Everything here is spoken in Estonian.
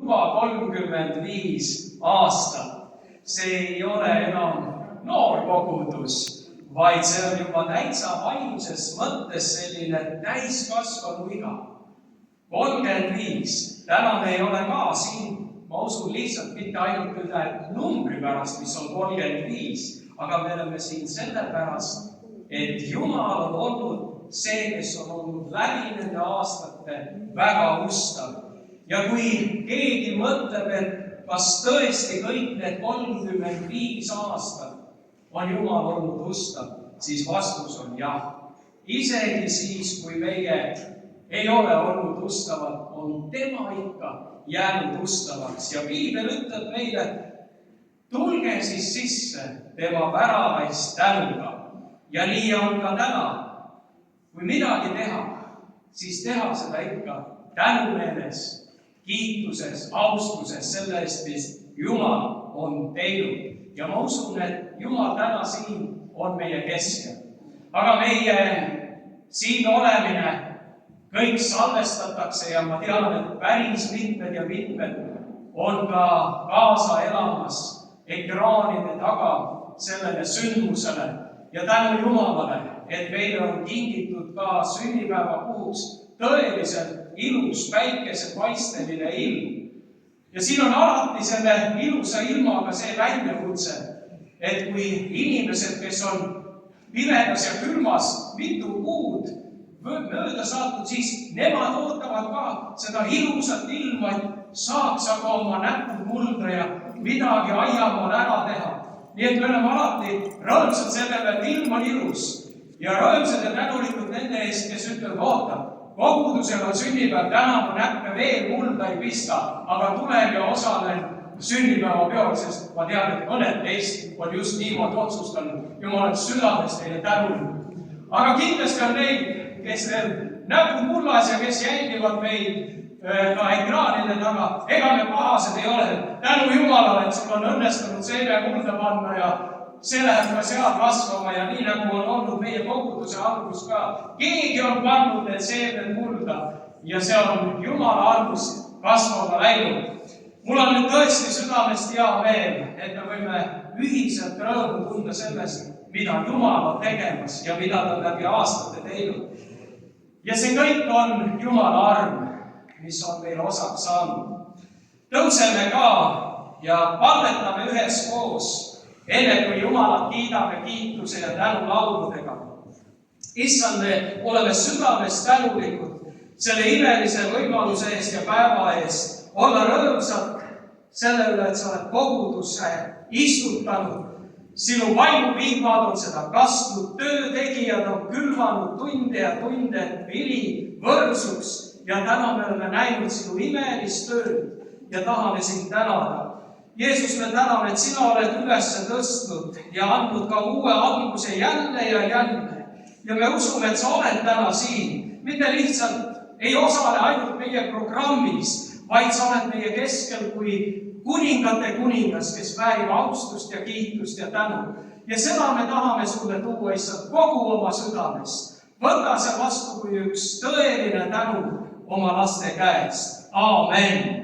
juba 35 aastat. See ei ole enam noor kogudus, vaid see on juba täitsa vaimses mõttes selline täiskasvanu iga. 35. Täna me ei ole ka siin, ma usun lihtsalt mitte ainult üle numbri pärast, mis on 35, aga me oleme siin sellepärast, et Jumal on olnud see, kes on olnud läbi nende aastate väga ustav. Ja kui keegi mõtleb, et kas tõesti kõik need 35 aastat on Jumal olnud ustav, siis vastus on jah. Isegi siis, kui meie ei ole olnud ustavad, on tema ikka jäänud ustavaks. Ja Piibel ütleb meile, tulge siis sisse tema väravais tänuga. Ja nii on ka täna. Kui midagi teha, siis teha seda ikka tänumeeles, kiituses, austuses selle eest, mis Jumal on teinud. Ja ma usun, et Jumal täna siin on meie keskel. Aga meie siin olemine kõik salvestatakse ja ma tean, et päris mitmed ja mitmed on ka kaasa elamas ekraanide taga sellele sündmusele. Ja tänu Jumalale, et meile on kingitud ka sünnipäevapuuks tõeliselt ilus päikesepaisteline ilm. Ja siin on alati selle ilusa ilmaga see väljakutse, et kui inimesed, kes on pimedas ja külmas mitu kuud mööda saatnud, siis nemad ootavad ka seda ilusat ilma, et saaks aga oma näppu mulda ja midagi aiamaal ära teha. Nii et me oleme alati rõõmsad sellele, et ilm on ilus ja rõõmsad ja tänulikud nende eest, kes ütlevad, oota, kogudusel on sünnipäev, täna ma näppe veel mulda ei pista, aga tulen ja osalen sünnipäevapeol, sest ma tean, et mõned teist on just niimoodi otsustanud ja ma olen südamest teile tänulik. Aga kindlasti on neid, kes veel näpud mullas ja kes jälgivad meid ka ekraanide taga. Ega me pahased ei ole. Tänu Jumalale, et sul on õnnestunud seeme mulda panna ja see läheb ka seal kasvama ja nii nagu on olnud meie koguduse algus ka. Keegi on pannud need seemed mulda ja see on Jumala armust kasvama läinud. Mul on nüüd tõesti südamest hea meel, et me võime ühiselt rõõmu tunda sellest, mida Jumal on tegemas ja mida ta läbi aastate teinud. Ja see kõik on Jumala arm, mis on meil osaks saanud. Tõuseme ka ja palvetame üheskoos, enne kui Jumalat kiidame kiituse ja tänu lauludega. Issand, me oleme südamest tänulikud selle imelise võimaluse eest ja päeva eest olla rõõmsad selle üle, et sa oled kogudusse istutanud. Sinu vaimuvihmad on seda kastnud, töötegijad on külvanud tunde ja tunde, et vili võrsuks ja täna me oleme näinud sinu imelist tööd ja tahame sind tänada. Jeesus, me täname, et sina oled üles tõstnud ja andnud ka uue alguse jälle ja jälle. Ja me usume, et sa oled täna siin, mitte lihtsalt ei osale ainult meie programmis, vaid sa oled meie keskel kui kuningate kuningas, kes väärib austust ja kiitust ja tänu. Ja seda me tahame sulle tuua, issand, kogu oma südamest. Võta see vastu kui üks tõeline tänu oma laste käest. Aamen.